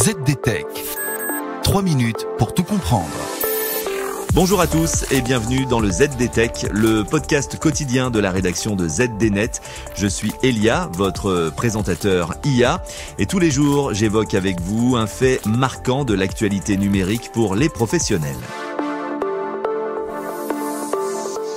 ZDTech. 3 minutes pour tout comprendre. Bonjour à tous et bienvenue dans le ZDTech, le podcast quotidien de la rédaction de ZDNet. Je suis Elia, votre présentateur IA, et tous les jours j'évoque avec vous un fait marquant de l'actualité numérique pour les professionnels.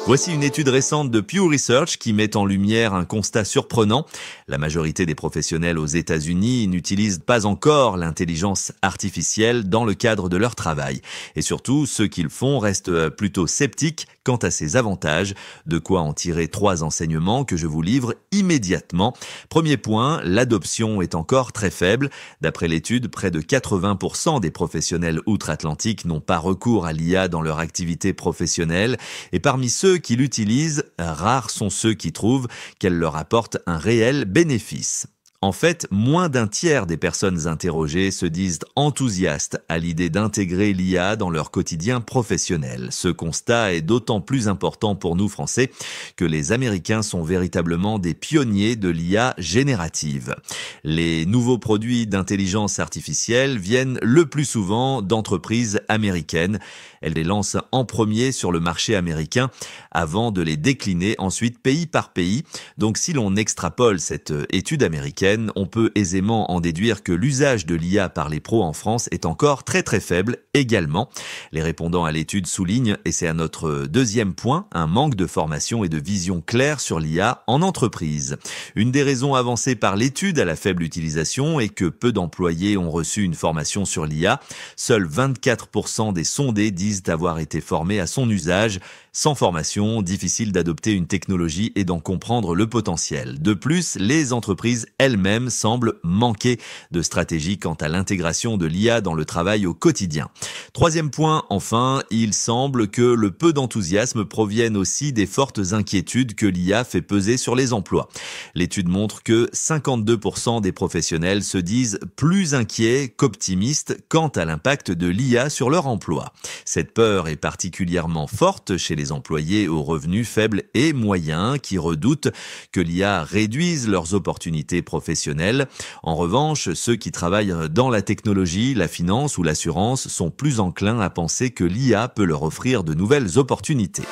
Voici une étude récente de Pew Research qui met en lumière un constat surprenant. La majorité des professionnels aux États-Unis n'utilisent pas encore l'intelligence artificielle dans le cadre de leur travail. Et surtout, ceux qui le font restent plutôt sceptiques quant à ses avantages. De quoi en tirer 3 enseignements que je vous livre immédiatement. Premier point, l'adoption est encore très faible. D'après l'étude, près de 80% des professionnels outre-Atlantique n'ont pas recours à l'IA dans leur activité professionnelle. Et parmi ceux qui l'utilisent, rares sont ceux qui trouvent qu'elle leur apporte un réel bénéfice. En fait, moins d'un tiers des personnes interrogées se disent enthousiastes à l'idée d'intégrer l'IA dans leur quotidien professionnel. Ce constat est d'autant plus important pour nous Français que les Américains sont véritablement des pionniers de l'IA générative. Les nouveaux produits d'intelligence artificielle viennent le plus souvent d'entreprises américaines. Elles les lancent en premier sur le marché américain avant de les décliner ensuite pays par pays. Donc si l'on extrapole cette étude américaine, on peut aisément en déduire que l'usage de l'IA par les pros en France est encore très faible également. Les répondants à l'étude soulignent, et c'est à notre deuxième point, un manque de formation et de vision claire sur l'IA en entreprise. Une des raisons avancées par l'étude à la faible utilisation est que peu d'employés ont reçu une formation sur l'IA. Seuls 24% des sondés disent avoir été formés à son usage. Sans formation, difficile d'adopter une technologie et d'en comprendre le potentiel. De plus, les entreprises elles-mêmes semblent manquer de stratégie quant à l'intégration de l'IA dans le travail au quotidien. Troisième point, enfin, il semble que le peu d'enthousiasme provienne aussi des fortes inquiétudes que l'IA fait peser sur les emplois. L'étude montre que 52% des professionnels se disent plus inquiets qu'optimistes quant à l'impact de l'IA sur leur emploi. Cette peur est particulièrement forte chez les employés aux revenus faibles et moyens qui redoutent que l'IA réduise leurs opportunités professionnelles. En revanche, ceux qui travaillent dans la technologie, la finance ou l'assurance sont plus enclins à penser que l'IA peut leur offrir de nouvelles opportunités.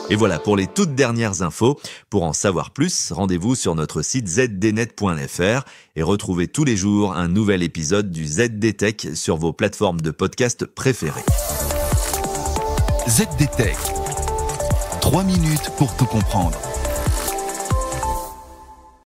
Et voilà pour les toutes dernières infos. Pour en savoir plus, rendez-vous sur notre site zdnet.fr et retrouvez tous les jours un nouvel épisode du ZDTech sur vos plateformes de podcast préférées. ZDTech. 3 minutes pour tout comprendre.